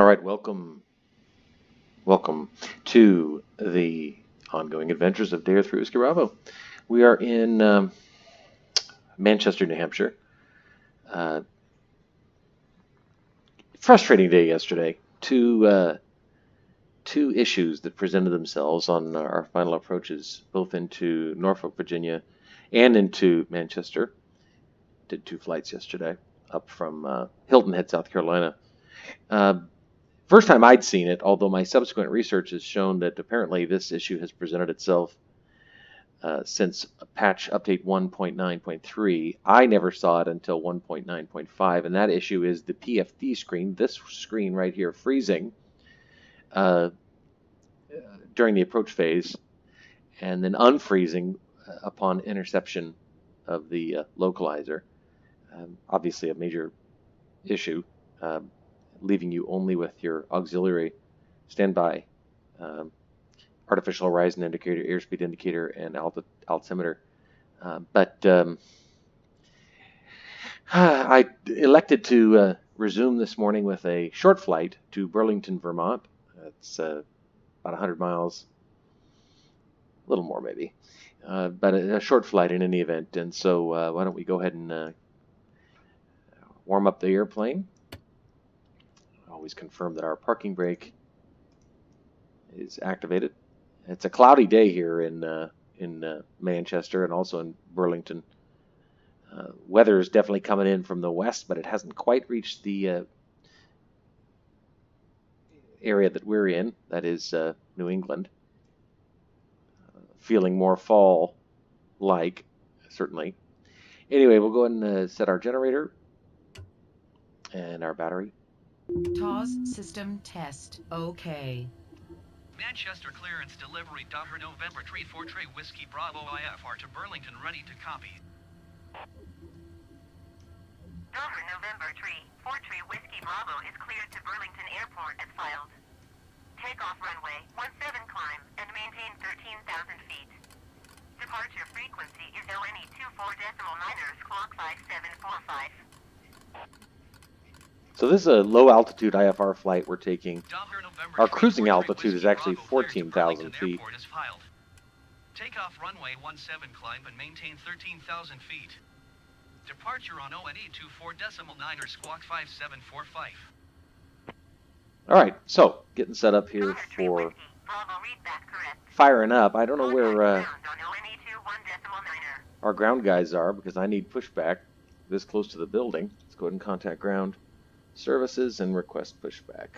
right, welcome to the ongoing adventures of Dare 3 Whiskey Bravo. We are in Manchester, New Hampshire. Frustrating day yesterday. Two issues that presented themselves on our final approaches, both into Norfolk, Virginia, and into Manchester. Did 2 flights yesterday up from Hilton Head, South Carolina. First time I'd seen it, although my subsequent research has shown that apparently this issue has presented itself since patch update 1.9.3. I never saw it until 1.9.5, and that issue is the PFD screen, this screen right here, freezing during the approach phase, and then unfreezing upon interception of the localizer. Obviously a major issue. Leaving you only with your auxiliary standby artificial horizon indicator, airspeed indicator, and altimeter. But I elected to resume this morning with a short flight to Burlington, Vermont. It's about 100 miles, a little more maybe, but a short flight in any event. And so why don't we go ahead and warm up the airplane. Always confirm that our parking brake is activated. It's a cloudy day here in Manchester and also in Burlington. Weather is definitely coming in from the west, but it hasn't quite reached the area that we're in, that is New England. Feeling more fall-like, certainly. Anyway, we'll go ahead and set our generator and our battery. TAWS system test. Okay. Manchester clearance delivery Dover November 3-4 Whiskey Bravo IFR to Burlington ready to copy. Dover November 3-4 Whiskey Bravo is cleared to Burlington Airport as filed. Takeoff runway 17 climb and maintain 13,000 feet. Departure frequency is LNE 24.9ers clock 5745. So this is a low-altitude IFR flight we're taking. Our cruising altitude is actually 14,000 feet. Takeoff runway 17 climb and maintain 13,000 feet. Departure on ONE 24.9ers squawk 5745. All right, so getting set up here for firing up. I don't know where our ground guys are because I need pushback this close to the building. Let's go ahead and contact ground services and request pushback.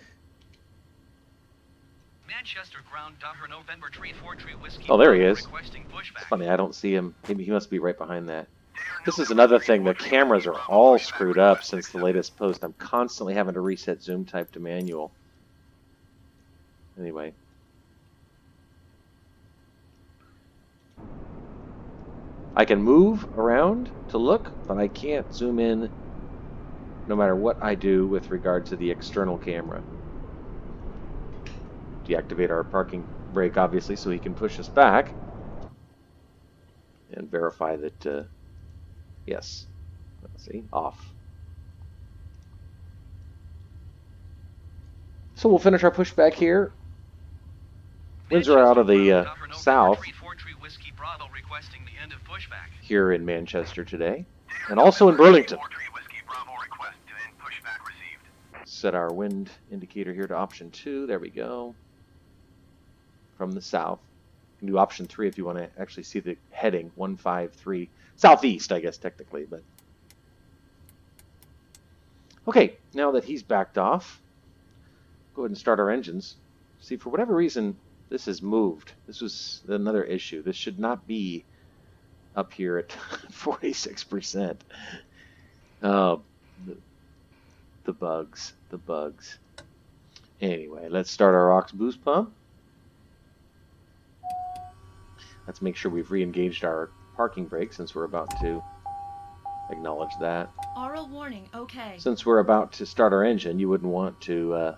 Manchester ground Dover November 3-4 Whiskey. Oh, there he is. It's funny, I don't see him. Maybe he must be right behind that. This is another thing. The cameras are all screwed up since the latest post. I'm constantly having to reset zoom type to manual. Anyway. I can move around to look, but I can't zoom in no matter what I do with regard to the external camera. Deactivate our parking brake, obviously, so he can push us back. And verify that, yes. Let's see, off. So we'll finish our pushback here. Winds are out of the south here in Manchester today, and also in Burlington. Set our wind indicator here to option 2. There we go. From the south. You can do option 3 if you want to actually see the heading 153 southeast, I guess technically, but okay. Now that he's backed off, go ahead and start our engines. See, for whatever reason, this has moved. This was another issue. This should not be up here at 46%. Oh, the bugs. Anyway, let's start our aux boost pump. Let's make sure we've re-engaged our parking brake since we're about to acknowledge that. Aural warning, okay. Since we're about to start our engine, you wouldn't want to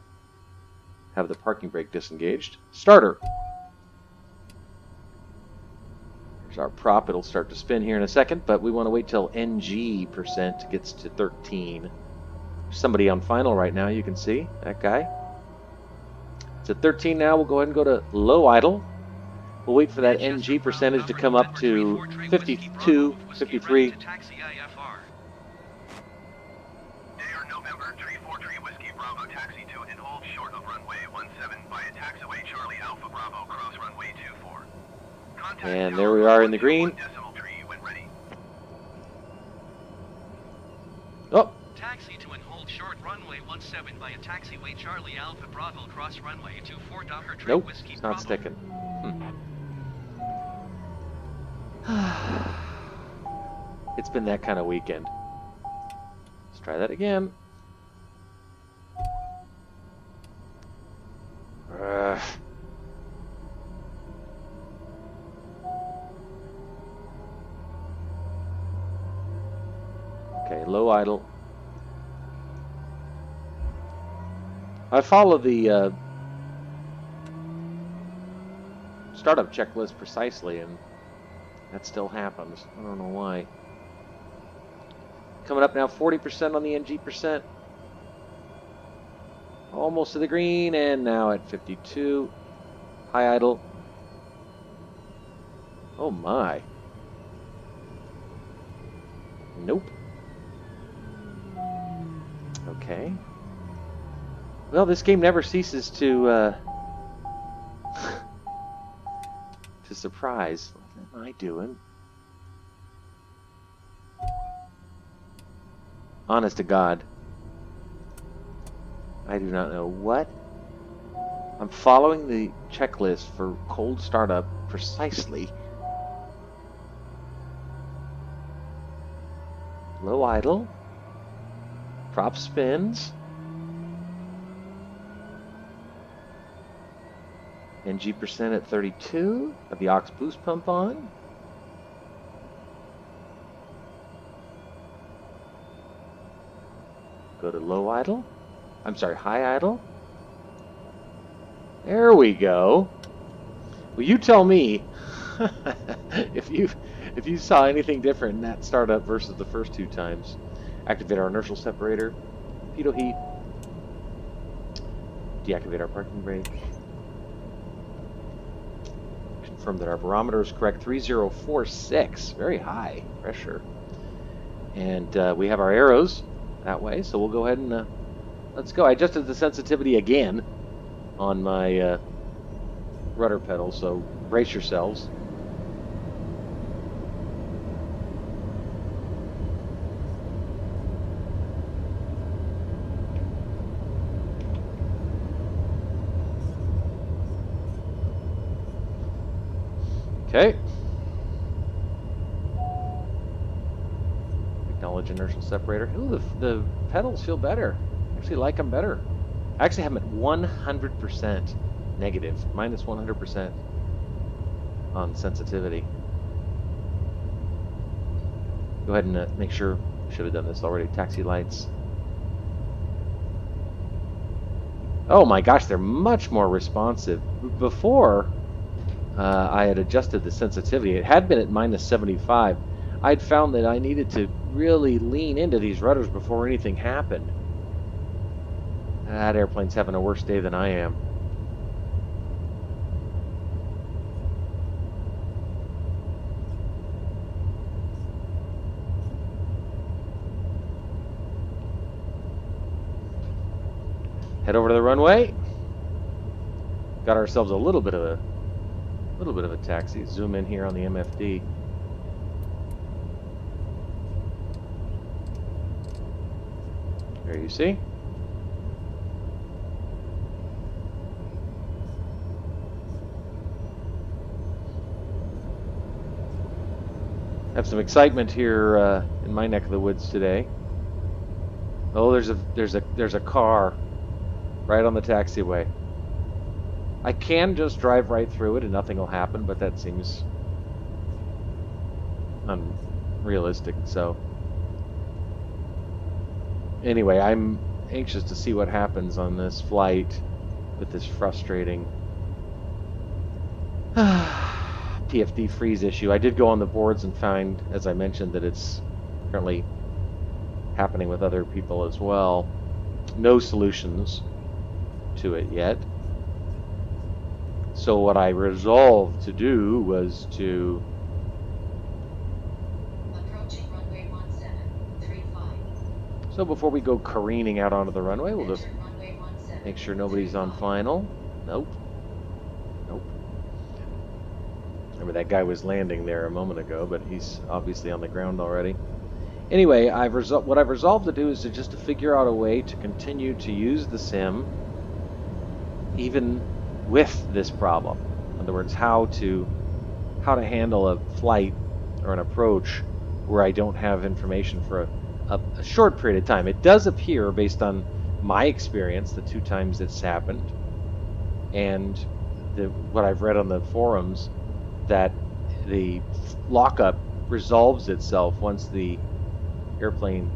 have the parking brake disengaged. Starter. Here's our prop. It'll start to spin here in a second, but we want to wait till NG% gets to 13. There's somebody on final right now, you can see. That guy. It's at 13 now. We'll go ahead and go to low idle. We'll wait for that Manchester, NG percentage to Bravo, come up November to 343, Whiskey 52, Bravo, Whiskey 53. ready to taxi IFR. Air November 343 Whiskey Bravo, taxi to and hold short of runway 17 via taxiway Charlie Alpha Bravo, cross runway 24. Contact And there we are in the green. decimal tree when ready. Oh, Taxi to and hold short runway 17 via taxiway Charlie Alpha Bravo, cross runway 24 Docker Tree nope, Whiskey it's not Bravo. sticking. It's been that kind of weekend. Let's try that again. Okay, low idle. I follow the startup checklist precisely, and that still happens. I don't know why. Coming up now, 40% on the NG percent. Almost to the green, and now at 52. High idle. Oh my. Nope. Okay. Well, this game never ceases to surprise. What am I doing? Honest to God, I do not know what. I'm following the checklist for cold startup precisely. Low idle. Prop spins. NG percent at 32. Have the aux boost pump on. Go to low idle. I'm sorry, high idle. There we go. Well, you tell me if you saw anything different in that startup versus the first two times. Activate our inertial separator. Pitot heat. Deactivate our parking brake. Confirm that our barometer is correct. 3046. Very high pressure. And we have our arrows that way, so we'll go ahead and let's go. I adjusted the sensitivity again on my rudder pedal, so brace yourselves. Okay. Acknowledge inertial separator. Ooh, the pedals feel better. I actually like them better. I actually have them at 100% negative, minus 100% on sensitivity. Go ahead and make sure, should have done this already, taxi lights. Oh my gosh, they're much more responsive. Before, I had adjusted the sensitivity. It had been at minus 75. I'd found that I needed to really lean into these rudders before anything happened. That airplane's having a worse day than I am. Head over to the runway. Got ourselves a little bit of a taxi. Zoom in here on the MFD. There you see. Have some excitement here in my neck of the woods today. Oh, there's a car right on the taxiway. I can just drive right through it and nothing will happen, but that seems unrealistic. So anyway, I'm anxious to see what happens on this flight with this frustrating PFD freeze issue. I did go on the boards and find, as I mentioned, that it's currently happening with other people as well. No solutions to it yet. So what I resolved to do was to Approaching runway 1735. so before we go careening out onto the runway, we'll just Enter runway 1735. make sure nobody's on final. Nope. Nope. Remember that guy was landing there a moment ago, but he's obviously on the ground already. Anyway, what I've resolved to do is to figure out a way to continue to use the sim even with this problem. In other words, how to handle a flight or an approach where I don't have information for a short period of time. It does appear, based on my experience, the 2 times it's happened, and what I've read on the forums, that the lockup resolves itself once the airplane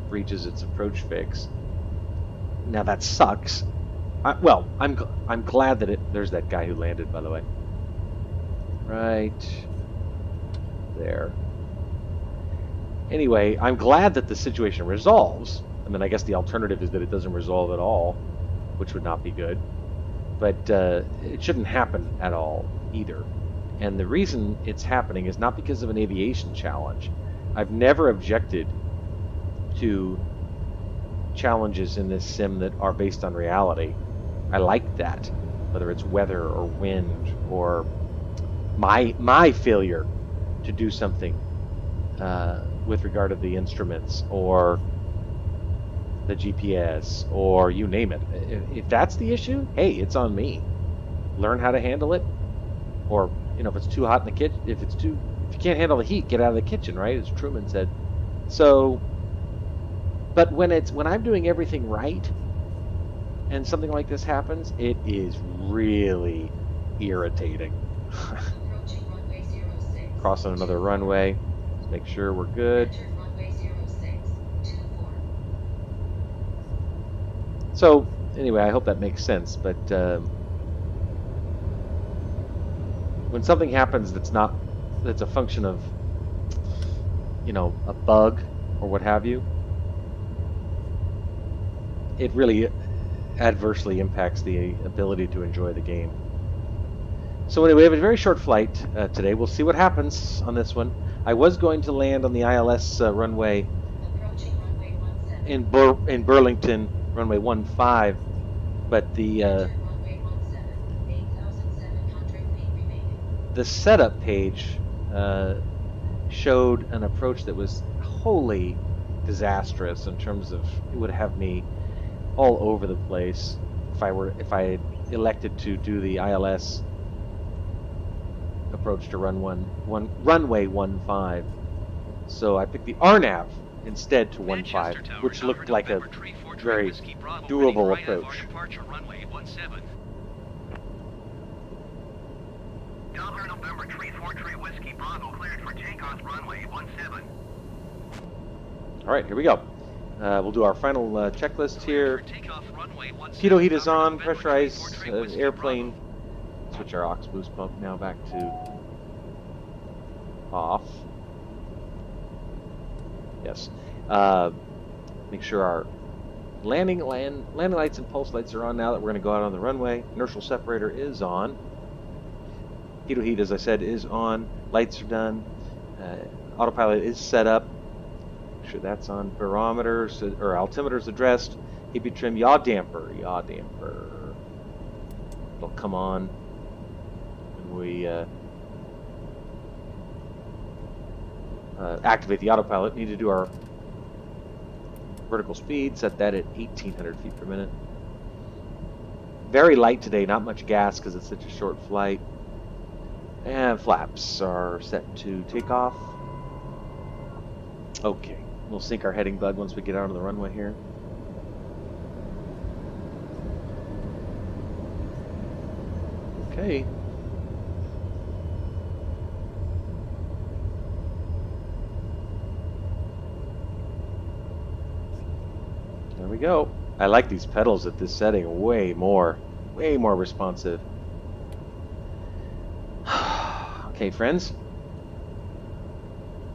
reaches its approach fix. Now that sucks. Well, I'm glad that there's that guy who landed, by the way. Right there. Anyway, I'm glad that the situation resolves. I mean, I guess the alternative is that it doesn't resolve at all, which would not be good. But it shouldn't happen at all either. And the reason it's happening is not because of an aviation challenge. I've never objected to challenges in this sim that are based on reality. I like that, whether it's weather or wind or my failure to do something with regard to the instruments or the GPS or you name it. If that's the issue, hey, it's on me. Learn how to handle it, or if it's too hot in the kitchen, if you can't handle the heat, get out of the kitchen, right? As Truman said. So, but when I'm doing everything right, and something like this happens, it is really irritating. Approaching runway 06. Crossing another runway. Let's make sure we're good. Enter runway 0624. So, anyway, I hope that makes sense. But when something happens that's a function of, a bug or what have you, it really adversely impacts the ability to enjoy the game. So anyway, we have a very short flight today. We'll see what happens on this one. I was going to land on the ILS runway Approaching runway 17. in Burlington, runway 15, but the Enter runway 17. 8,700 feet remaining. the setup page showed an approach that was wholly disastrous in terms of it would have me all over the place if I had elected to do the ILS approach to runway 15. So I picked the RNAV instead to 15, which looked like a very doable approach. Departure runway 17. Delta November 343 Whiskey Bravo cleared for takeoff runway 17. All right, here we go. We'll do our final checklist here. Takeoff runway 17. Pitot heat is on, pressurized airplane. Switch our aux boost pump now back to off. Yes. Make sure our landing lights and pulse lights are on now that we're going to go out on the runway. Inertial separator is on. Pitot heat, as I said, is on. Lights are done. Autopilot is set up. Make sure that's on. Barometers or altimeters addressed. AP trim, yaw damper. It'll come on when we activate the autopilot. Need to do our vertical speed. Set that at 1,800 feet per minute. Very light today. Not much gas because it's such a short flight. And flaps are set to take off. Okay. We'll sync our heading bug once we get out on the runway here. Okay. There we go. I like these pedals at this setting way more responsive. Okay, friends.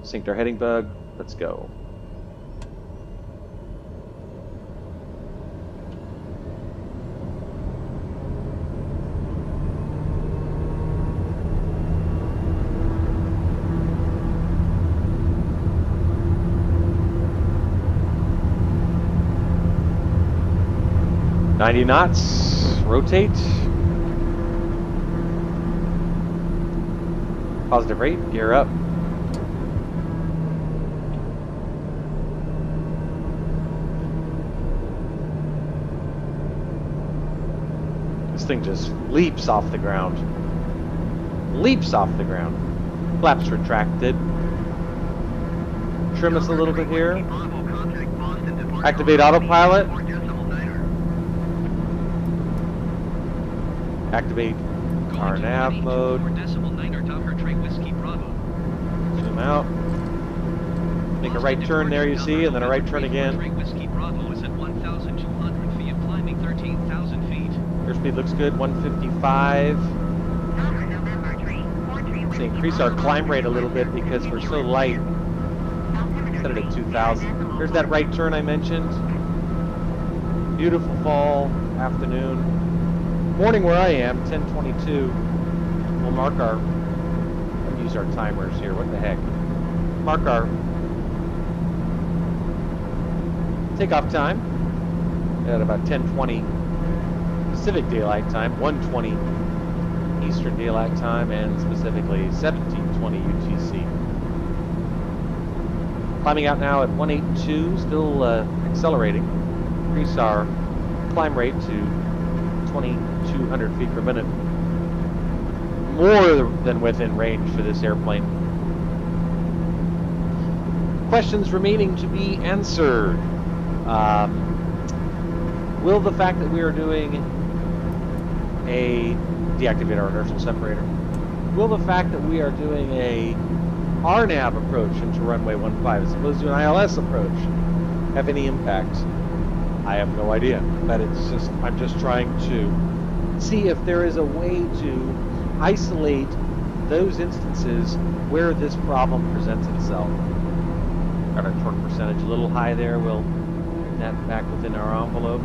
Synced our heading bug. Let's go. 90 knots, rotate. Positive rate, gear up. This thing just leaps off the ground. Leaps off the ground. Flaps retracted. Trim us a little bit here. Activate autopilot. Activate RNAV mode. Zoom out. Make a right turn there, you see, and then a right turn again. Airspeed looks good, 155. Let's increase our climb rate a little bit because we're so light. Set it at 2,000. Here's that right turn I mentioned. Beautiful fall afternoon. Morning where I am, 10:22. We'll mark our, let me use our timers here, what the heck. Mark our takeoff time at about 10:20 Pacific Daylight Time, 1:20 Eastern Daylight Time, and specifically 17:20 UTC. Climbing out now at 182, still accelerating. Increase our climb rate to 2,200 feet per minute. More than within range for this airplane. Questions remaining to be answered. Will the fact that we are doing a deactivate our inertial separator, will the fact that we are doing a RNAV approach into runway 15 as opposed to an ILS approach have any impact? I have no idea, but it's just, I'm just trying to see if there is a way to isolate those instances where this problem presents itself. Got our torque percentage a little high there, we'll bring that back within our envelope.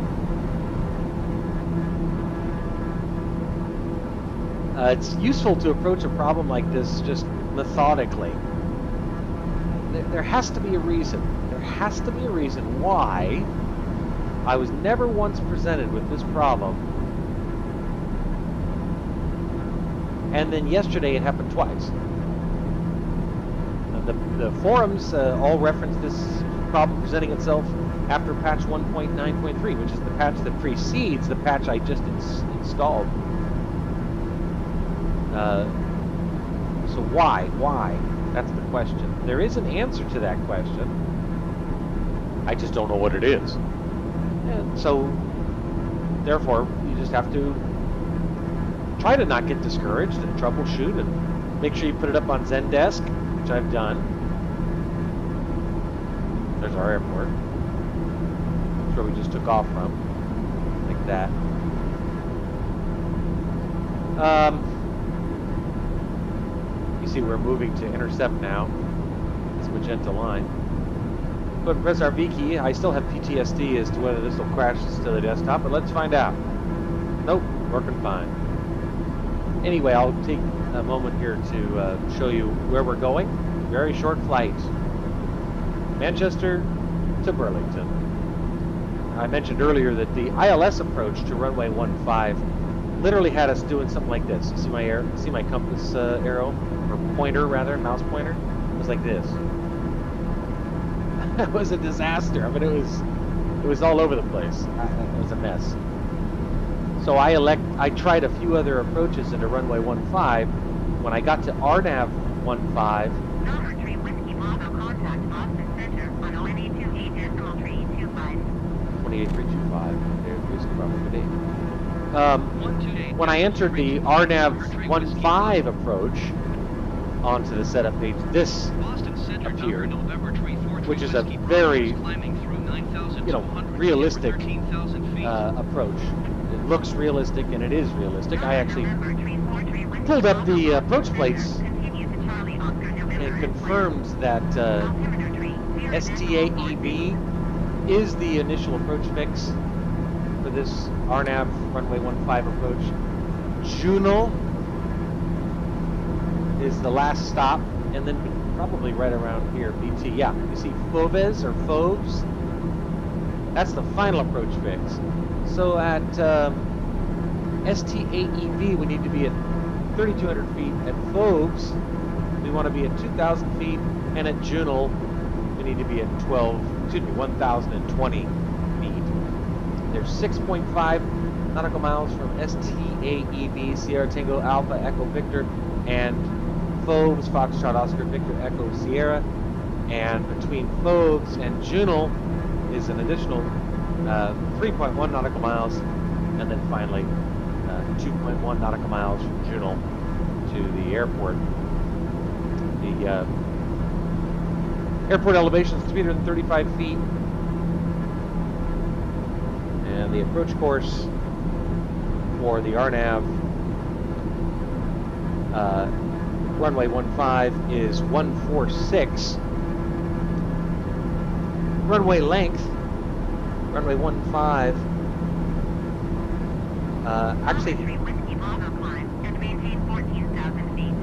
It's useful to approach a problem like this just methodically. There has to be a reason. There has to be a reason why I was never once presented with this problem, and then yesterday it happened twice. The forums all reference this problem presenting itself after patch 1.9.3, which is the patch that precedes the patch I just installed. So why? Why? That's the question. There is an answer to that question. I just don't know what it is. And so, therefore, you just have to try to not get discouraged and troubleshoot and make sure you put it up on Zendesk, which I've done. There's our airport. That's where we just took off from. Like that. You see we're moving to intercept now. This magenta line. But press our V key. I still have PTSD as to whether this will crash to the desktop, but let's find out. Nope, working fine. Anyway, I'll take a moment here to show you where we're going. Very short flight. Manchester to Burlington. I mentioned earlier that the ILS approach to runway 15 literally had us doing something like this. You see my compass arrow, or pointer rather, mouse pointer? It was like this. It was a disaster. I mean, it was all over the place. It was a mess. So I tried a few other approaches into runway 15. When I got to RNAV 15, Number 3 Whiskey Bravo, contact Boston Center on ONA28.325. 28325. There's Whiskey Bravo, good day. When I entered the RNAV 15 approach onto the setup page, this appeared, which is a very, realistic approach. It looks realistic, and it is realistic. I actually pulled up the approach plates and confirmed that STAEB is the initial approach fix for this RNAV runway 15 approach. Juneau is the last stop, and then probably right around here, BT. Yeah, you see Fauves or Fauves? That's the final approach fix. So at STAEV, we need to be at 3,200 feet. At Fogues, we want to be at 2,000 feet. And at Juneau, we need to be at 1,020 feet. There's 6.5 nautical miles from STAEV, Sierra Tango Alpha Echo Victor, and Fogues, Foxtrot Oscar Victor Echo Sierra. And between Fogues and Juneau is an additional 3.1 nautical miles, and then finally 2.1 nautical miles from Juneau to the airport. The airport elevation is 335 feet, and the approach course for the RNAV runway 15 is 146. Runway length, runway 15, actually, Whiskey Bravo climb and maintain 14,000 feet.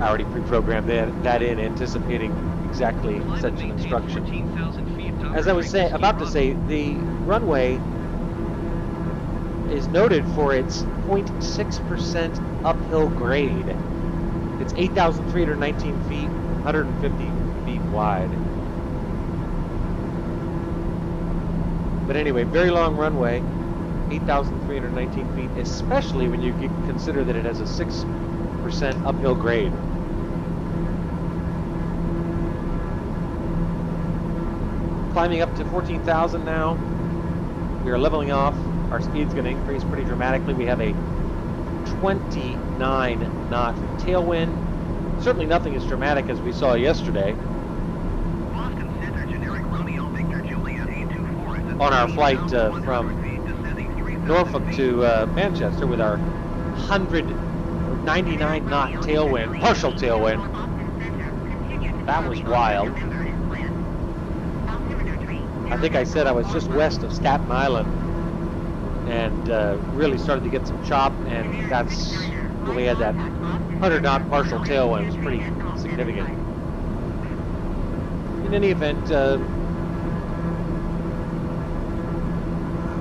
I already pre-programmed that in, anticipating exactly Climb such and an maintain instruction. 14,000 feet. As I was about to say, the runway is noted for its 0.6% uphill grade. It's 8,319 feet, 150 feet wide. But anyway, very long runway, 8,319 feet, especially when you consider that it has a 6% uphill grade. Climbing up to 14,000 now. We are leveling off. Our speed's going to increase pretty dramatically. We have a 29 knot tailwind. Certainly nothing as dramatic as we saw yesterday Boston Center, generic Romeo Victor Juliet 824 is at on our flight 100 from feet, descending 3,000 Norfolk feet. to Manchester with our 199 knot tailwind, partial tailwind. That was wild. I think I said I was just west of Staten Island and really started to get some chop, and that's when we had that 100 knot partial tailwind. It was pretty significant. In any event,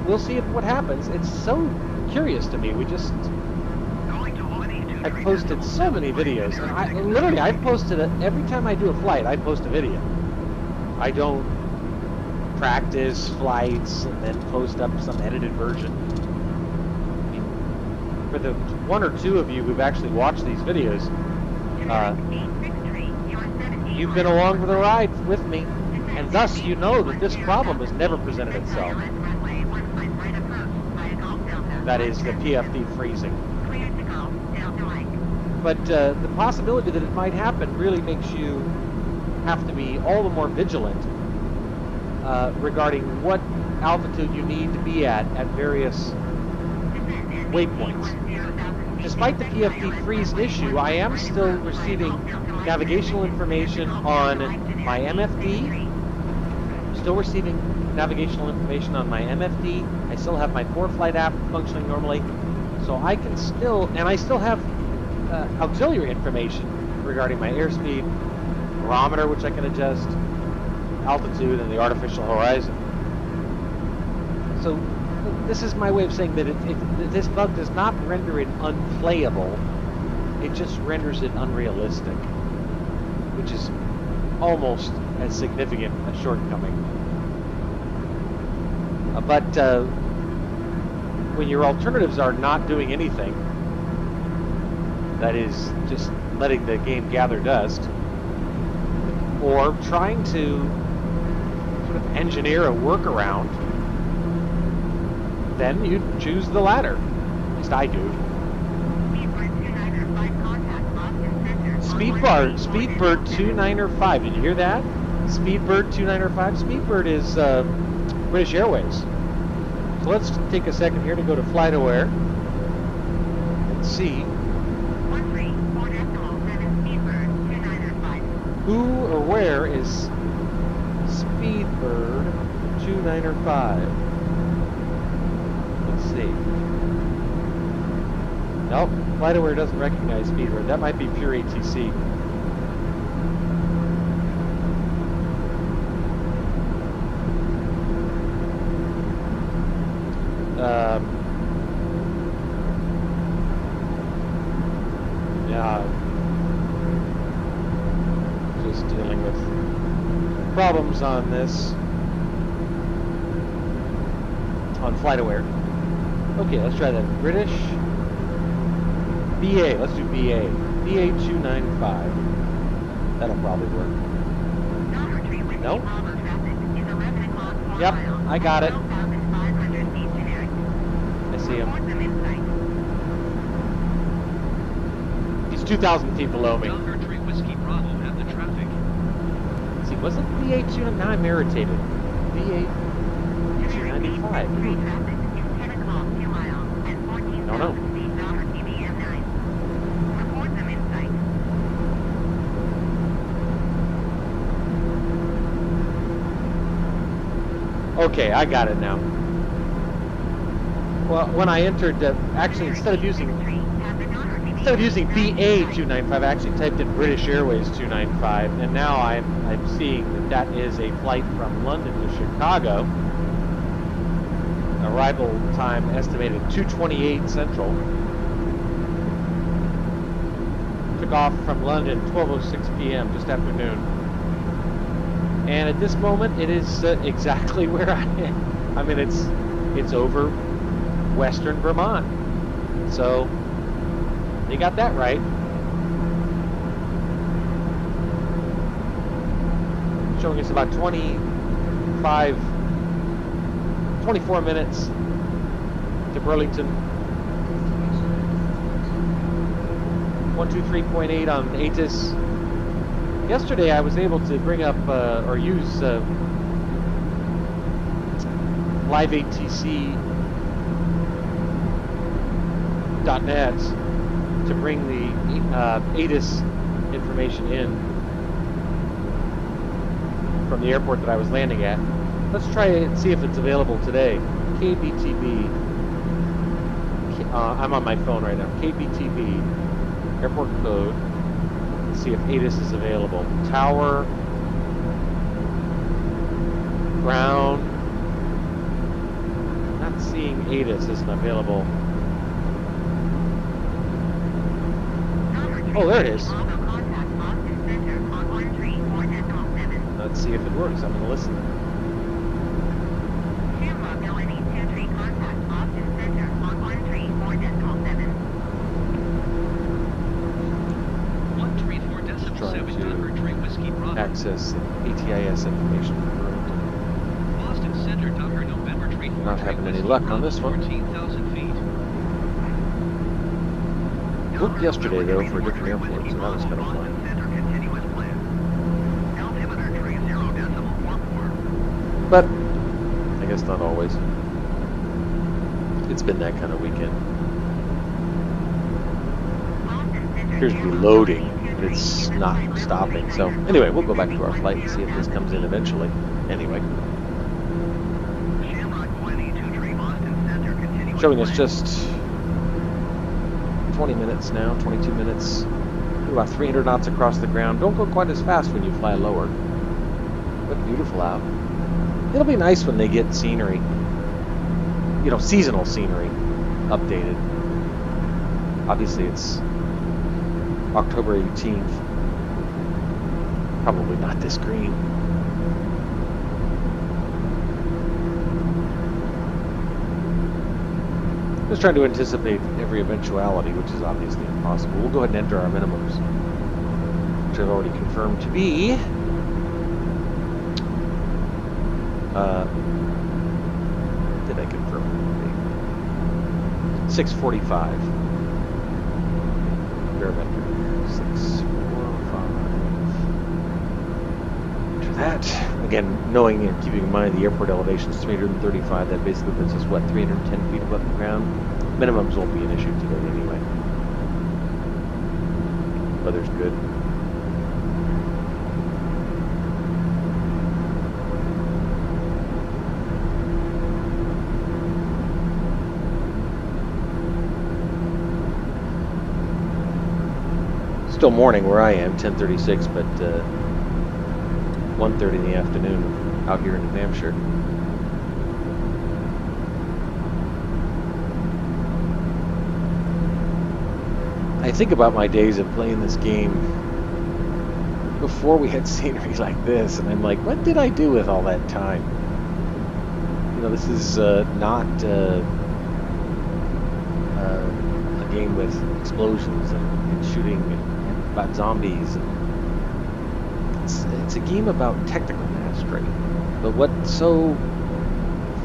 we'll see what happens. It's so curious to me. I've posted so many videos, and I've posted it every time I do a flight. I post a video. I don't practice flights and then post up some edited version. I mean, for the one or two of you who've actually watched these videos, you've been along for the ride with me, and thus you know that this problem has never presented itself. That is the PFD freezing. But the possibility that it might happen really makes you have to be all the more vigilant regarding what altitude you need to be at various waypoints. Despite the PFD freeze issue, I am still receiving navigational information on my MFD. Still receiving navigational information on my MFD. I still have my 4Flight app functioning normally. So I can still, and I still have auxiliary information regarding my airspeed, barometer, which I can adjust, altitude, and the artificial horizon. So this is my way of saying that this bug does not render it unplayable, it just renders it unrealistic, which is almost as significant a shortcoming. But when your alternatives are not doing anything, that is just letting the game gather dust, or trying to sort of engineer a workaround, then you choose the latter. At least I do. Speedbird 2905. Did you hear that? Speedbird 2905. Speedbird is British Airways. So let's take a second here to go to FlightAware and see who or where is Speedbird 2905. Let's see. Nope, FlightAware doesn't recognize Speedbird. That might be pure ATC. Yeah, just dealing with problems on this, on FlightAware. Okay, let's try that. British BA. Let's do BA. BA 295. That'll probably work. Nope. Yep, I got it. I see him. He's 2,000 feet below me. Delta Tree Whiskey Bravo have the traffic. See, wasn't BA 2? Now I'm irritated. BA 295. No, no. Okay, I got it now. Well, when I entered, actually instead of using BA 295, I actually typed in British Airways 295, and now I'm seeing that is a flight from London to Chicago. Arrival time estimated 2:28 Central. Took off from London 12:06 p.m. just after noon. And at this moment, it is exactly where I am. I mean, it's over western Vermont. So they got that right. Showing us about 24 minutes to Burlington. 123.8 on ATIS. Yesterday I was able to bring up or use liveatc.net to bring the ATIS information in from the airport that I was landing at. Let's try and see if it's available today. KBTV. I'm on my phone right now. KBTV. Airport code. Let's see if ATIS is available. Tower. Ground. Not seeing ATIS isn't available. Oh, there it is. Let's see if it works. I'm going to listen. Access ATIS information from Burlington. Boston Center, Docker, November Tree. Not having any luck on this one. 14,000 feet. Booked yesterday though for a different airport, so that was kind of fun. But I guess not always. It's been that kind of weekend. Appears to be loading. It's not stopping. So anyway, we'll go back to our flight and see if this comes in eventually. Anyway, showing us just 20 minutes now, 22 minutes, about 300 knots across the ground. Don't go quite as fast when you fly lower. But beautiful out. It'll be nice when they get scenery, you know, seasonal scenery updated. Obviously it's October 18th. Probably not this green. Just trying to anticipate every eventuality, which is obviously impossible. We'll go ahead and enter our minimums, which I've already confirmed to be did I confirm it? 645. Barometer. 645. Enter that. Again, knowing and keeping in mind the airport elevation is 335, that basically puts us, what, 310 feet above the ground? Minimums won't be an issue today anyway. Weather's good. Still morning where I am, 10:36, but 1:30 in the afternoon out here in New Hampshire. I think about my days of playing this game before we had scenery like this, and I'm like, what did I do with all that time? You know, this is not a game with explosions and shooting and about zombies. It's a game about technical mastery. But what's so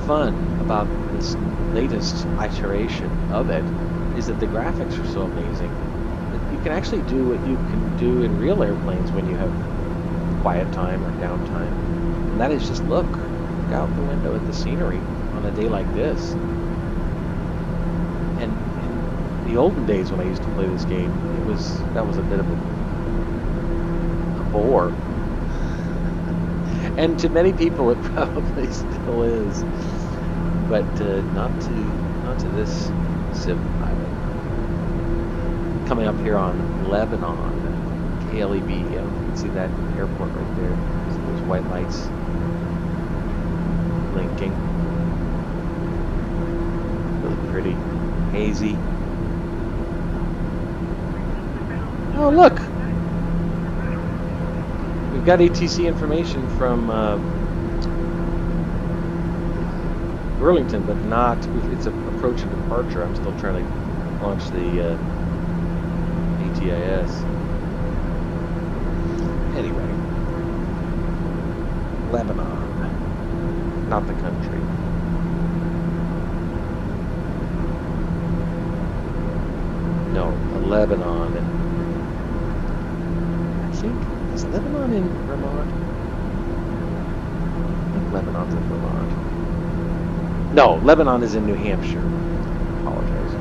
fun about this latest iteration of it is that the graphics are so amazing that you can actually do what you can do in real airplanes when you have quiet time or downtime. And that is just look out the window at the scenery on a day like this. And in the olden days when I used to play this game, that was a bit of a bore. And to many people it probably still is. But not to this Civ pilot. Coming up here on Lebanon, KLEB, you can see that airport right there. See those white lights blinking. Really pretty, hazy. Oh look! We've got ATC information from Burlington, but not, it's approach and departure. I'm still trying to launch the ATIS. Anyway, Lebanon, not the country. No, Lebanon. I think, is Lebanon in Vermont? I think Lebanon's in Vermont. No, Lebanon is in New Hampshire. I apologize.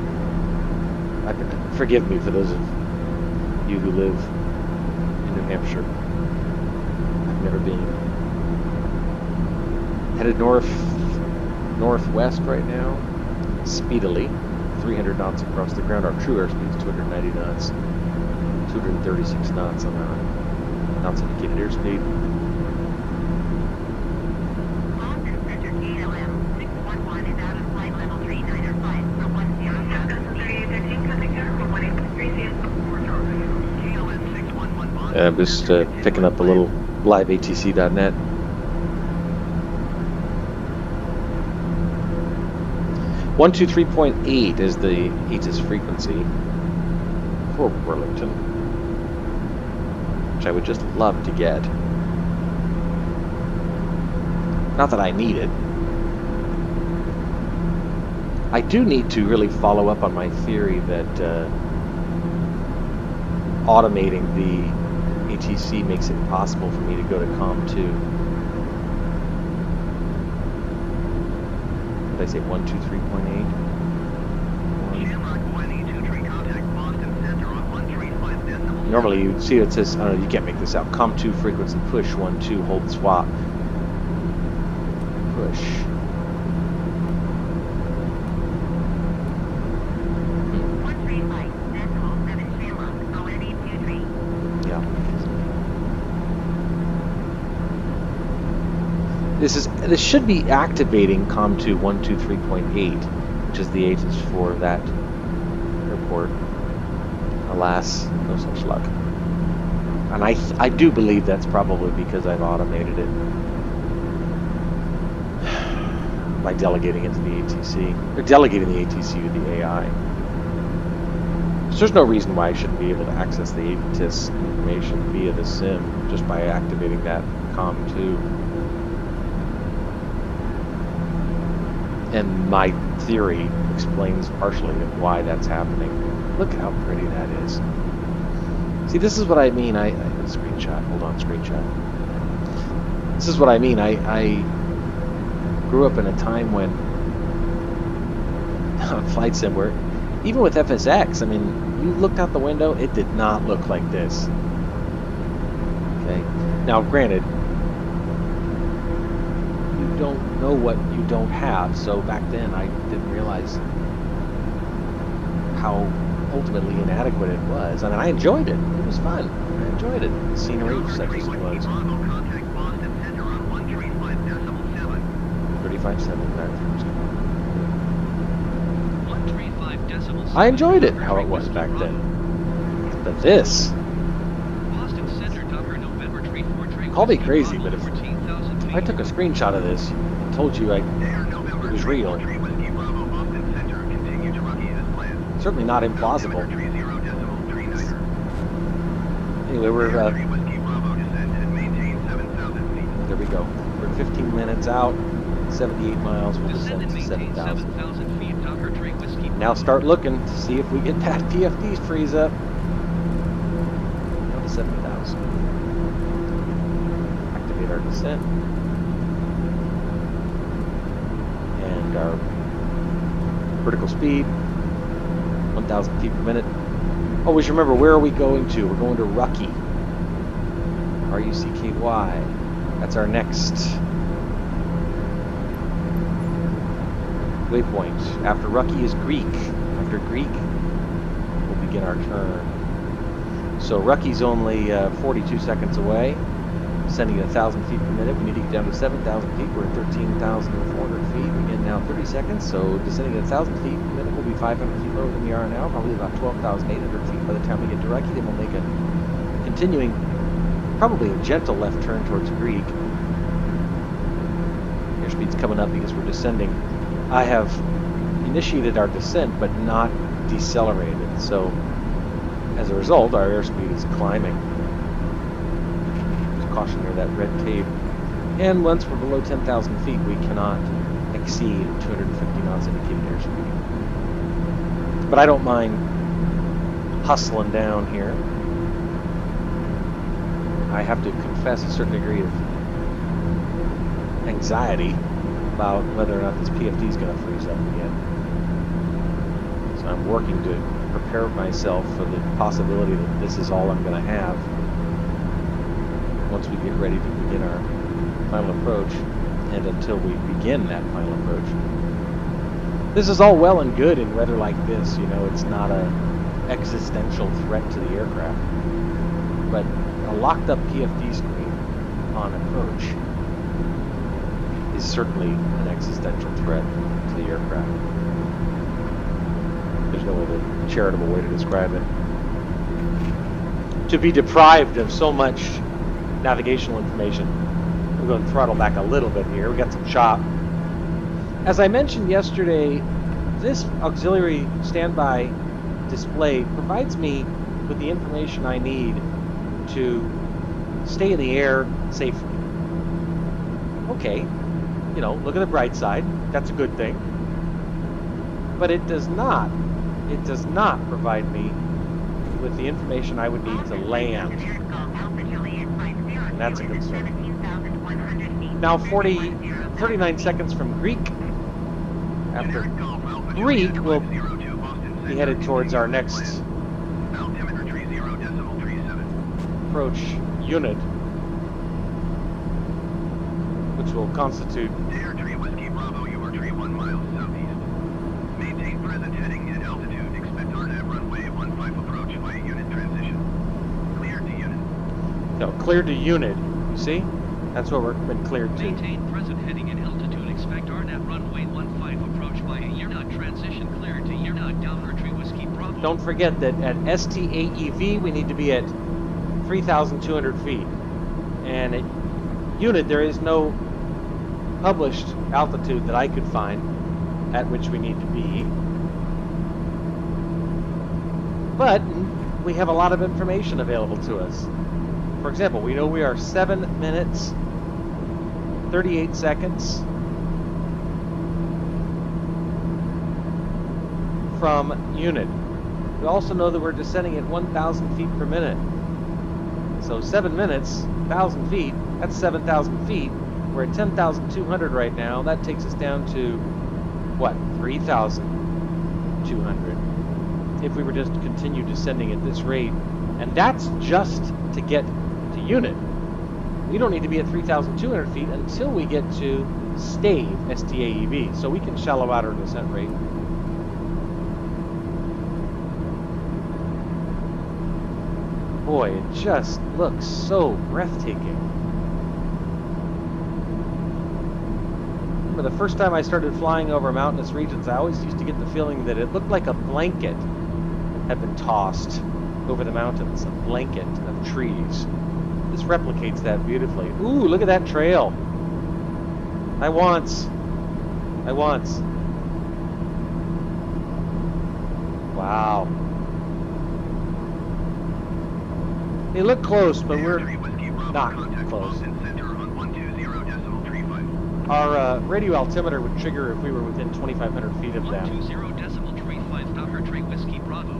Forgive me for those of you who live in New Hampshire. I've never been. Headed northwest right now, speedily, 300 knots across the ground. Our true airspeed is 290 knots, 236 knots on our knots indicated airspeed. I'm just picking up a little live ATC.net. One 123.8 is the ATIS frequency for Burlington, which I would just love to get. Not that I need it. I do need to really follow up on my theory that automating the ATC makes it possible for me to go to COM2. Did I say 123.8? Normally you see it says, I don't know, you can't make this out. COM2 frequency push 1-2 hold swap. Push. This should be activating COM2 123.8, which is the ATIS for that airport. Alas, no such luck. And I do believe that's probably because I've automated it by delegating it to the ATC, or delegating the ATC to the AI. So there's no reason why I shouldn't be able to access the ATIS information via the sim just by activating that COM2. And my theory explains partially why that's happening. Look at how pretty that is. See, this is what I mean. I screenshot. Hold on, screenshot. This is what I mean. I grew up in a time when on flight sim where even with FSX, I mean, you looked out the window, it did not look like this. Okay. Now, granted, don't know what you don't have, so back then I didn't realize how ultimately inadequate it was. I mean, I enjoyed it. It was fun. I enjoyed it. The scenery, such as it was. 35.7. I enjoyed it how it was back then. But this, Boston Center, Docker, November, tree 4, tree call me Whiskey, crazy, Bravo, but 14,000 if feet. I took a screenshot of this and told you it was real, Tree Whiskey Bravo, Boston Center, continue to Rocky as planned. certainly not implausible. Altimeter 30.39. Anyway, we're Tree Whiskey Bravo, descend and maintain 7,000 feet. there we go. We're 15 minutes out, 78 miles. We'll Descend descend and to maintain 7,000. 7,000 feet, Docker, tree Whiskey, Now start looking to see if we get that PFD freeze up. Down to 7,000. Activate our descent. And our vertical speed, 1,000 feet per minute. Always remember, where are we going to? We're going to Rucky. R-U-C-K-Y. That's our next waypoint. After Rucky is Greek. After Greek, we'll begin our turn. So Rucky's only 42 seconds away, descending at 1,000 feet per minute. We need to get down to 7,000 feet. We're at 13,400 feet. Begin now 30 seconds. So descending at 1,000 feet per minute, we'll be 500 feet lower than we are now, probably about 12,800 feet by the time we get to Rucky. Then we'll make a continuing, probably a gentle left turn towards Greek. Airspeed's coming up because we're descending. I have initiated our descent but not decelerated, so as a result our airspeed is climbing. There's caution near that red tape, and once we're below 10,000 feet we cannot exceed 250 knots indicated airspeed. But I don't mind hustling down here. I have to confess a certain degree of anxiety about whether or not this PFD is going to freeze up again. So I'm working to prepare myself for the possibility that this is all I'm going to have once we get ready to begin our final approach, and until we begin that final approach. This is all well and good in weather like this, you know, it's not an existential threat to the aircraft, but a locked up PFD screen on approach is certainly an existential threat to the aircraft. There's no other charitable way to describe it. To be deprived of so much navigational information. We're going to throttle back a little bit here. We got some chop. As I mentioned yesterday, this auxiliary standby display provides me with the information I need to stay in the air safely. Okay, you know, look at the bright side. That's a good thing. But it does not provide me with the information I would need to land. And that's a concern. Now 39 seconds from Greek. After Greek, we'll be headed towards our next approach unit, which will constitute Air Tree Whiskey Bravo, you are tree 1 mile southeast. Maintain present heading and altitude. Expect RNAV runway 15 approach via unit transition. Clear to unit. no, cleared to unit. You see? That's what we've been cleared to. Maintain present heading and altitude. Expect RNAV runway 15 approach via unit transition cleared to unit Docker, tree Whiskey Bravo. Don't forget that at STAEV we need to be at 3,200 feet. And at unit there is no published altitude that I could find at which we need to be. But we have a lot of information available to us. For example, we know we are 7 minutes, 38 seconds from unit. We also know that we're descending at 1,000 feet per minute. So 7 minutes, 1,000 feet, that's 7,000 feet. We're at 10,200 right now. That takes us down to, what, 3,200. If we were just to continue descending at this rate. And that's just to get to unit. We don't need to be at 3,200 feet until we get to stave, STAEV. So we can shallow out our descent rate. Boy, it just looks so breathtaking. Remember the first time I started flying over mountainous regions, I always used to get the feeling that it looked like a blanket had been tossed over the mountains, a blanket of trees. This replicates that beautifully. Ooh, look at that trail. I once. Wow. They look close, but we're not close. Our radio altimeter would trigger if we were within 2,500 feet of them. 120.35 Docker Tree Whiskey Bravo.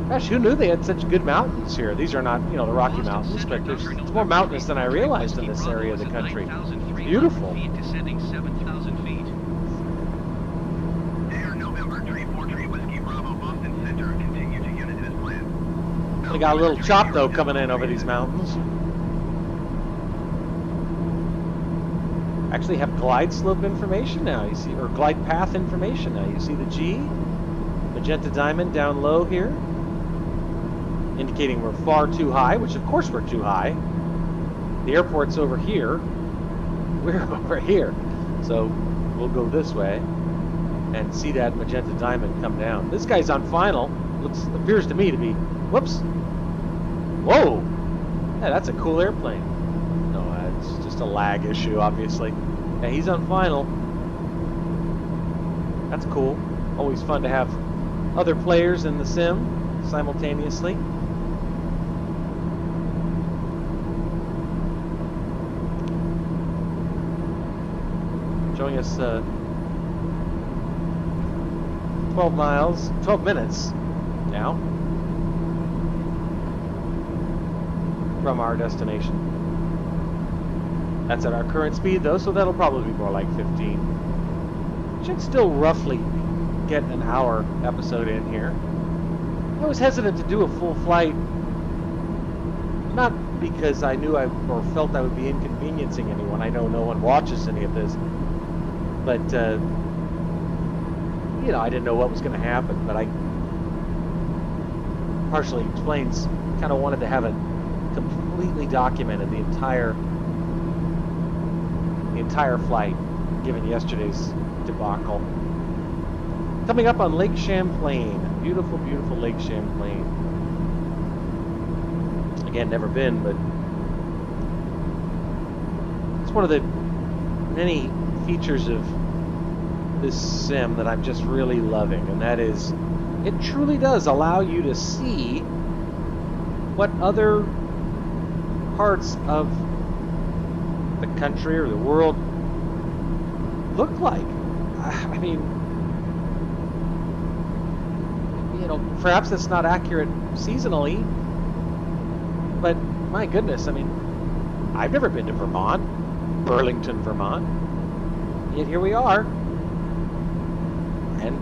Gosh, who knew they had such good mountains here? These are not, the Rocky Mountains, but it's more mountainous than I realized in this area of the country. It's beautiful. Descending 7,000 feet. Air November 34 Whiskey Bravo Boston Center. Continue to unit as planned. We got a little chop though coming in over these mountains. Actually have glide slope information now, you see, or glide path information now. You see the G, magenta diamond down low here, indicating we're far too high, which of course we're too high. The airport's over here, we're over here. So we'll go this way and see that magenta diamond come down. This guy's on final, appears to me to be, whoops, whoa, yeah, that's a cool airplane. No, it's just a lag issue, obviously. Yeah, he's on final. That's cool. Always fun to have other players in the sim simultaneously. Showing us 12 minutes now from our destination. That's at our current speed though, so that'll probably be more like 15. Should still roughly get an hour episode in here. I was hesitant to do a full flight, not because I knew or felt I would be inconveniencing anyone. I know no one watches any of this, but I didn't know what was going to happen. But I partially explains, kind of wanted to have it completely documented, the entire flight, given yesterday's debacle. Coming up on Lake Champlain, beautiful, beautiful Lake Champlain. Again, never been, but it's one of the many features of this sim that I'm just really loving, and that is, it truly does allow you to see what other parts of the country or the world look like. I mean, perhaps that's not accurate seasonally, but my goodness, I mean, I've never been to Vermont, Burlington, Vermont, yet here we are. And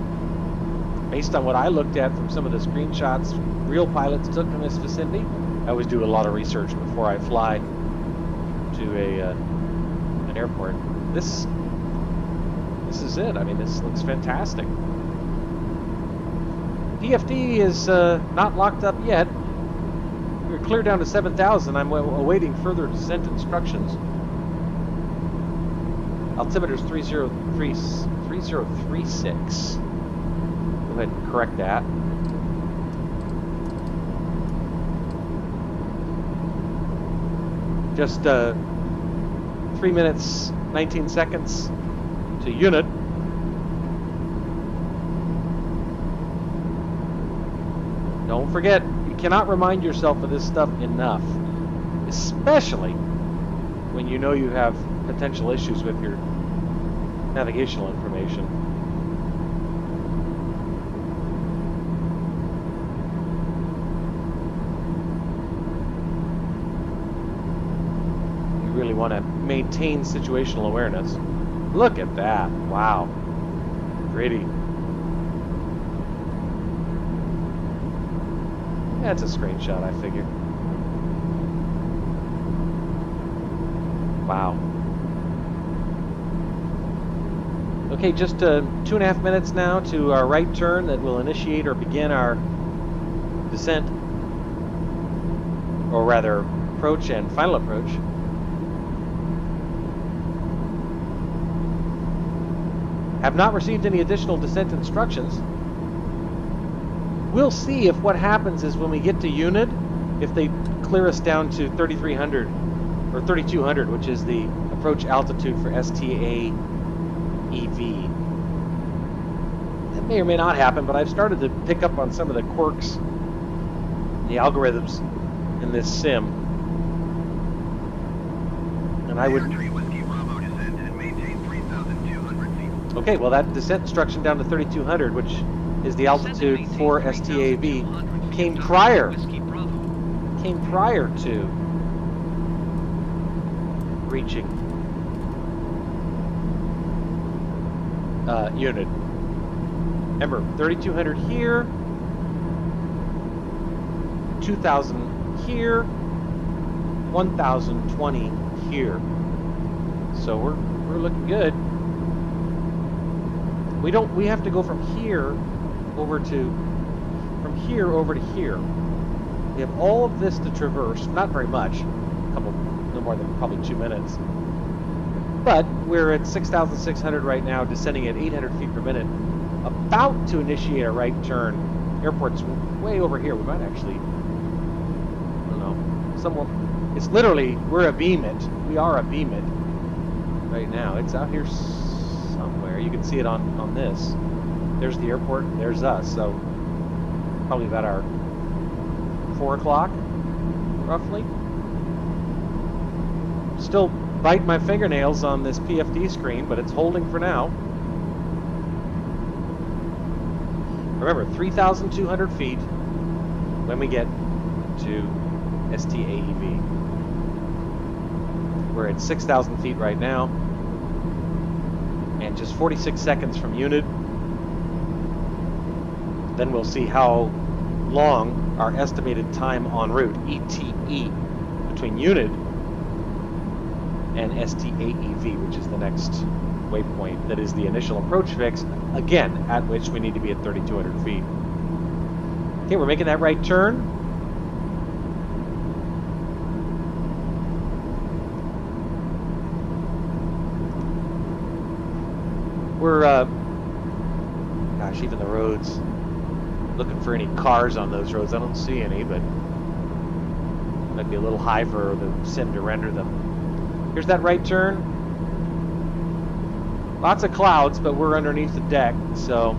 based on what I looked at from some of the screenshots real pilots took from this vicinity, I always do a lot of research before I fly to an airport. This is it. I mean, this looks fantastic. PFD is not locked up yet. We're clear down to 7,000. I'm awaiting further descent instructions. Altimeter's 3036. Go ahead and correct that. Just 3 minutes, 19 seconds to unit. Don't forget, you cannot remind yourself of this stuff enough, especially when you know you have potential issues with your navigational information. You really want to maintain situational awareness. Look at that. Wow. Pretty. That's a screenshot, I figure. Wow. Okay, just 2.5 minutes now to our right turn that will initiate or begin our descent, or rather approach and final approach. Have not received any additional descent instructions. we'll see if what happens is when we get to unit, if they clear us down to 3,300 or 3,200, which is the approach altitude for STAEV. That may or may not happen, but I've started to pick up on some of the quirks, the algorithms in this sim. And I would... Air Whiskey Bravo descent and maintain 3,200 feet. Okay, well that descent instruction down to 3,200, which is the altitude for STAV, came prior to reaching unit. Remember, 3,200 here, 2,000 here, 1,020 here. So we're looking good. We have to go from here over to here. We have all of this to traverse, not very much, no more than probably 2 minutes. But we're at 6,600 right now, descending at 800 feet per minute, about to initiate a right turn. Airport's way over here. We might actually, I don't know, somewhere. It's literally, we're a beam-it. We are a beam-it right now. It's out here somewhere. You can see it on this. There's the airport, there's us. So probably about our 4 o'clock, roughly. Still bite my fingernails on this PFD screen, but it's holding for now. Remember, 3,200 feet when we get to STAEV. We're at 6,000 feet right now, and just 46 seconds from unit. Then we'll see how long our estimated time en route, ETE, between unit and STAEV, which is the next waypoint that is the initial approach fix, again, at which we need to be at 3,200 feet. Okay, we're making that right turn. We're, gosh, even the roads, looking for any cars on those roads. I don't see any, but might be a little high for the sim to render them. Here's that right turn. Lots of clouds, but we're underneath the deck, so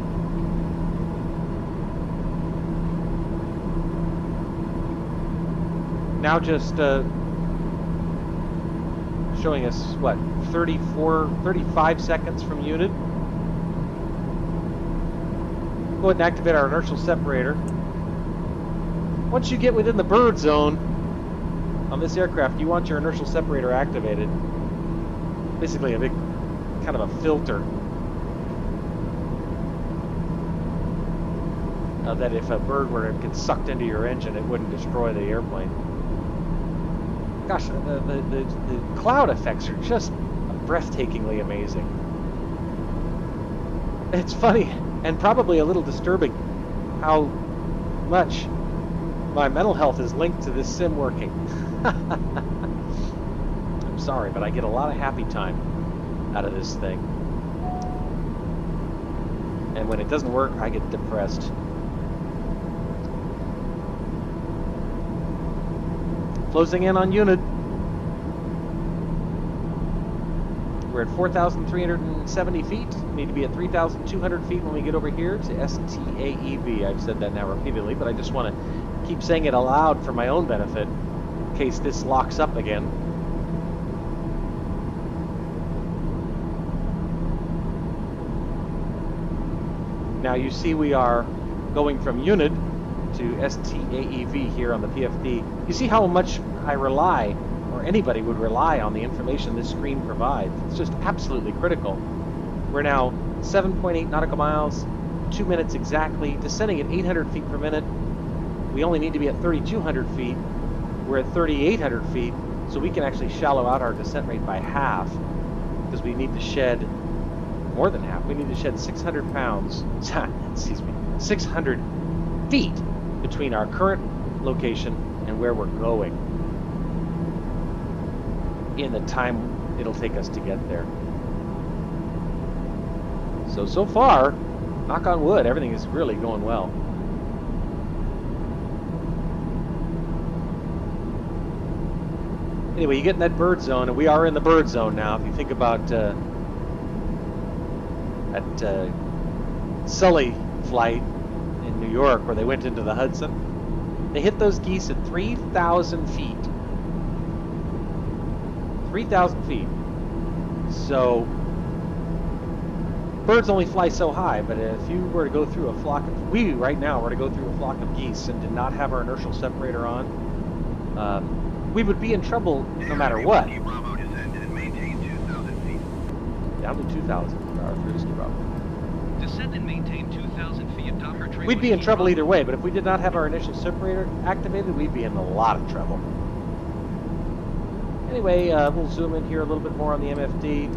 now just showing us what, 35 seconds from unit. Go ahead and activate our inertial separator. Once you get within the bird zone on this aircraft, you want your inertial separator activated. Basically a big kind of a filter that if a bird were to get sucked into your engine, it wouldn't destroy the airplane. Gosh, the cloud effects are just breathtakingly amazing. It's funny and probably a little disturbing how much my mental health is linked to this sim working. I'm sorry, but I get a lot of happy time out of this thing. And when it doesn't work, I get depressed. Closing in on unit. We're at 4,370 feet. We need to be at 3,200 feet when we get over here to STAEV. I've said that now repeatedly, but I just want to keep saying it aloud for my own benefit in case this locks up again. Now you see we are going from unit to STAEV here on the PFD. You see how much I rely, or anybody would rely, on the information this screen provides. It's just absolutely critical. We're now 7.8 nautical miles, 2 minutes exactly, descending at 800 feet per minute. We only need to be at 3,200 feet. We're at 3,800 feet, so we can actually shallow out our descent rate by half, because we need to shed more than half. We need to shed 600 pounds, excuse me, 600 feet between our current location and where we're going in the time it'll take us to get there. So far, knock on wood, everything is really going well. Anyway, you get in that bird zone, and we are in the bird zone now. If you think about that Sully flight in New York where they went into the Hudson, they hit those geese at 3,000 feet. 3,000 feet. So birds only fly so high, but if you were to go through a flock of, we right now were to go through a flock of geese and did not have our inertial separator on, we would be in trouble no matter what. Whiskey Bravo descend and maintain 2,000 feet. Down to 2,000 for Whiskey Bravo. Descend and maintain 2,000 feet. Doppler tree We'd be in Whiskey trouble Bravo. either way, but if we did not have our initial separator activated, we'd be in a lot of trouble. Anyway, we'll zoom in here a little bit more on the MFD.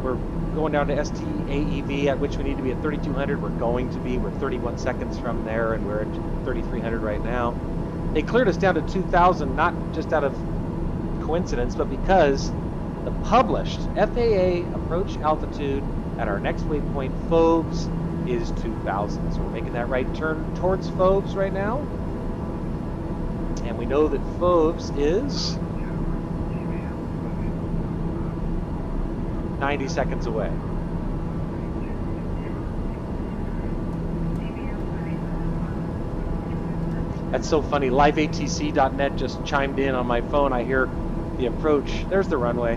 We're going down to STAEV, at which we need to be at 3,200. We're going to be. We're 31 seconds from there, and we're at 3,300 right now. They cleared us down to 2,000, not just out of coincidence, but because the published FAA approach altitude at our next waypoint, Phobes, is 2,000. So we're making that right turn towards Phobes right now. And we know that Phobes is 90 seconds away. That's so funny. LiveATC.net just chimed in on my phone. I hear the approach. There's the runway.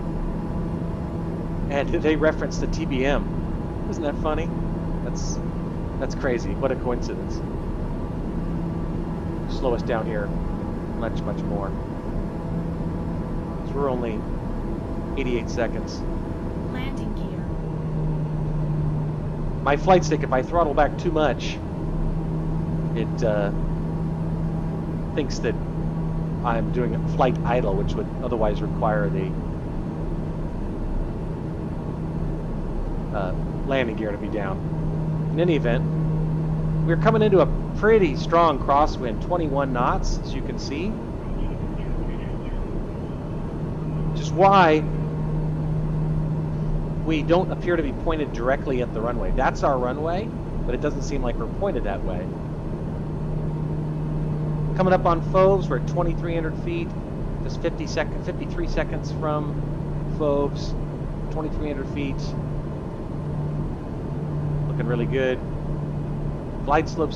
And they referenced the TBM. Isn't that funny? That's crazy. What a coincidence. Slow us down here much, much more. So we're only 88 seconds. Landing gear. My flight stick, if I throttle back too much, it thinks that I'm doing a flight idle, which would otherwise require the landing gear to be down. In any event, we're coming into a pretty strong crosswind, 21 knots, as you can see. Which is why we don't appear to be pointed directly at the runway. That's our runway, but it doesn't seem like we're pointed that way. Coming up on Phobes, we're at 2,300 feet, just 53 seconds from Phobes, 2,300 feet. Looking really good. Glide slope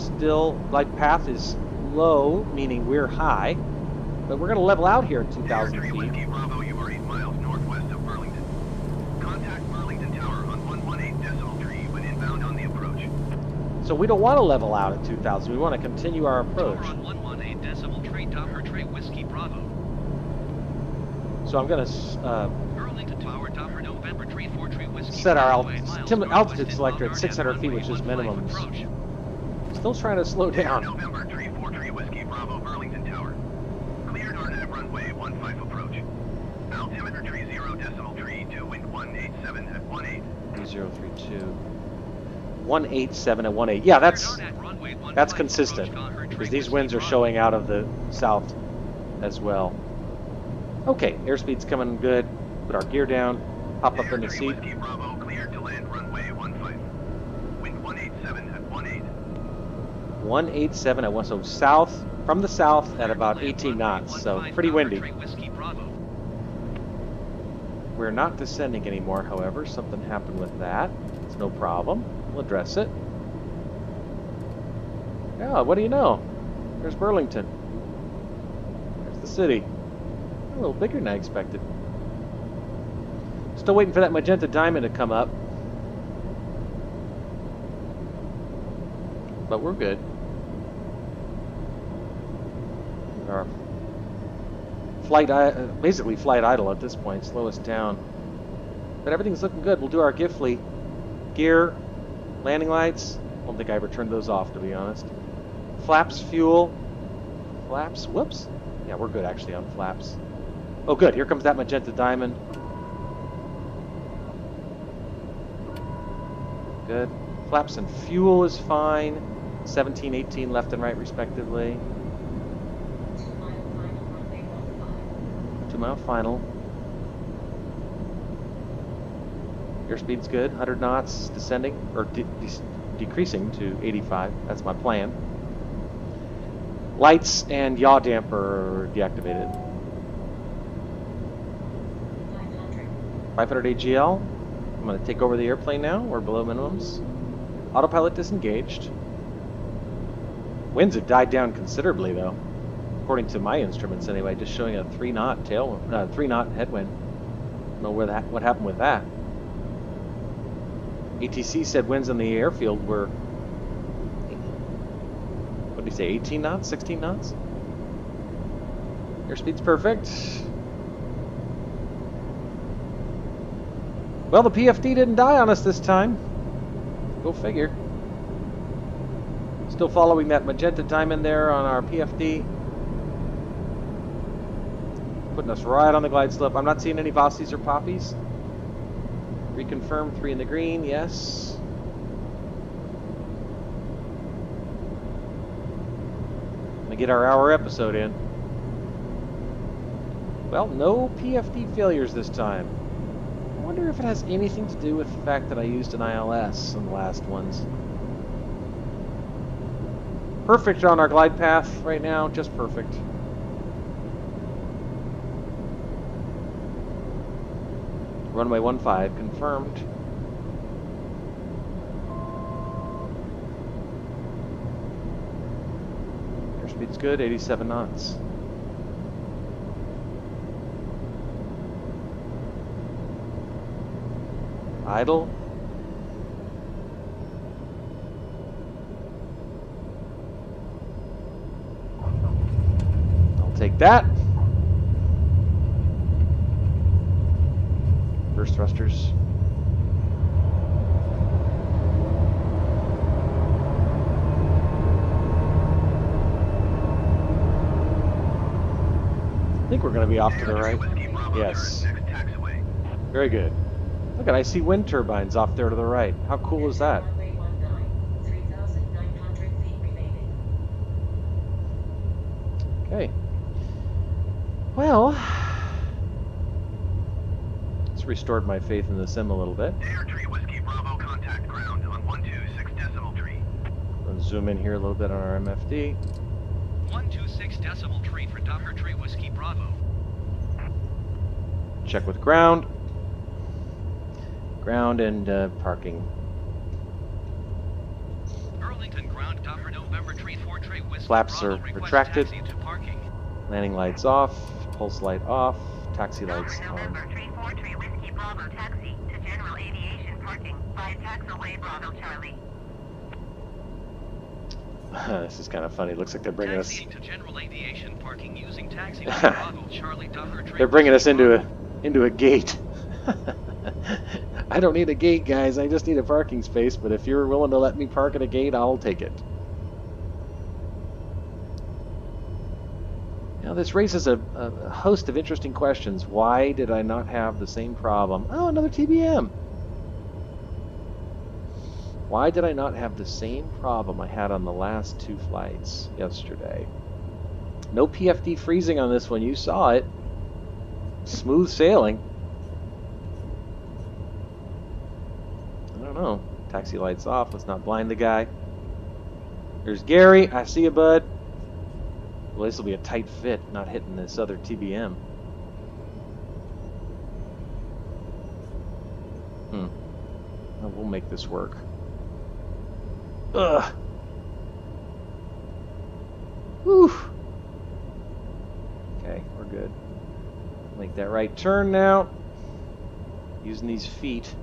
glide path is low, meaning we're high, but we're going to level out here at 2,000 Air 3 feet. Whiskey Bravo, you are 8 miles northwest of Burlington. Contact Burlington Tower on 118.3 when inbound on the approach. So we don't want to level out at 2,000. We want to continue our approach. Tower on 118.3 Doppler tree Whiskey Bravo. So I'm going to Burlington Tower Doppler November tree 4 tree Whiskey set our Bravo, 8 miles northwest altitude selector at inbound 600 feet, runway which is 15 minimums. approach. Still trying to slow down. November tree 4 tree Whiskey Bravo, Burlington Tower. Cleared RNAV runway 15 approach. Altimeter tree 0 decimal tree 2 wind 187 at 18. 3032. 187 at 18. Yeah, that's consistent, because these winds are showing out of the south as well. Okay, airspeed's coming good. Put our gear down, hop up in the seat. Whiskey Bravo cleared to land runway 15. Wind 187 at 18. 187 at 1. So south, from the south at about 18 knots. So pretty windy. We're not descending anymore, however. Something happened with that. It's no problem. We'll address it. Yeah, what do you know? There's Burlington. There's the city. A little bigger than I expected. Still waiting for that magenta diamond to come up. But we're good. Our basically flight idle at this point. Slow us down. But everything's looking good. We'll do our Gifley. Gear, landing lights. I don't think I ever turned those off, to be honest. Flaps, fuel. Flaps, whoops. Yeah, we're good actually on flaps. Oh good, here comes that magenta diamond. Good. Flaps and fuel is fine. 17, 18 left and right respectively. 2 mile final. Airspeed's good, 100 knots, descending, or decreasing to 85. That's my plan. Lights and yaw damper are deactivated. 500. 500 AGL. I'm going to take over the airplane now. We're below minimums. Autopilot disengaged. Winds have died down considerably, though, according to my instruments anyway. Just showing a 3-knot tailwind, 3-knot headwind. Don't know what happened with that. ATC said winds in the airfield were, what did he say, 18 knots, 16 knots? Airspeed's perfect. Well, the PFD didn't die on us this time. Go figure. Still following that magenta diamond there on our PFD. Putting us right on the glide slope. I'm not seeing any Vossies or Poppies. Reconfirm 3 in the green, yes. Gonna get our hour episode in. Well, no PFD failures this time. I wonder if it has anything to do with the fact that I used an ILS on the last ones. Perfect on our glide path right now, just perfect. Runway 15 confirmed. Airspeed's good, 87 knots. Idle. I'll take that. Burst thrusters. I think we're going to be off to the right. Yes. Next taxiway. Very good. Look at, I see wind turbines off there to the right. How cool is that? Runway 19, 3,900 feet remaining. Okay. Well, it's restored my faith in the sim a little bit. Air Tree Whiskey Bravo, contact ground on 126 decimal tree. Let's zoom in here a little bit on our MFD. 126 decimal tree for Docker Tree Whiskey Bravo. Check with ground. Ground and parking. Burlington ground Docker November Tree 4 Tree Whiskey Flaps Bravo are request retracted. taxi to parking. Landing lights off. Pulse light off. Taxi lights Dover, on. November 34 Whiskey Bravo taxi to General Aviation parking via taxiway Bravo Charlie. This is kind of funny. It looks like they're bringing us. Taxiing to General Aviation parking using taxiway Bravo Charlie Docker Tree. They're bringing us Whiskey into a gate. I don't need a gate, guys. I just need a parking space. But if you're willing to let me park at a gate, I'll take it. Now, this raises a host of interesting questions. Why did I not have the same problem? Oh, another TBM. Why did I not have the same problem I had on the last 2 flights yesterday? No PFD freezing on this one. You saw it. Smooth sailing. I don't know. Taxi lights off. Let's not blind the guy. There's Gary. I see you, bud. Well, this will be a tight fit, not hitting this other TBM. Well, we'll make this work. Ugh. Whew. Okay, we're good. Make that right turn now. Using these feet.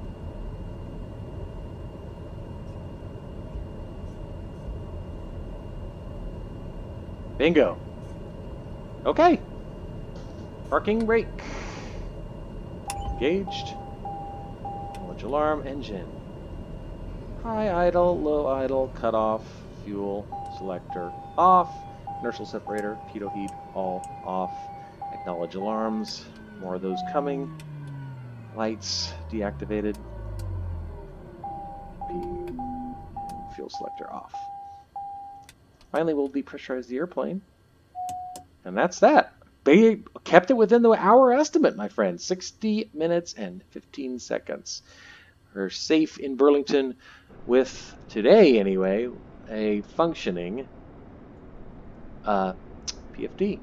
Bingo. Okay. Parking brake. Engaged. Knowledge alarm, engine. High idle, low idle, cut off, fuel, selector off, inertial separator, pitot heat, all off. Acknowledge alarms. More of those coming. Lights deactivated. Fuel selector off. Finally, we'll depressurize the airplane. And that's that. They kept it within the hour estimate, my friend. 60 minutes and 15 seconds. We're safe in Burlington with, today anyway, a functioning PFD.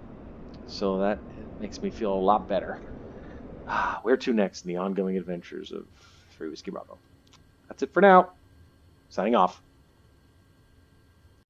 So that makes me feel a lot better. Where to next in the ongoing adventures of 3 Whiskey Bravo? That's it for now. Signing off.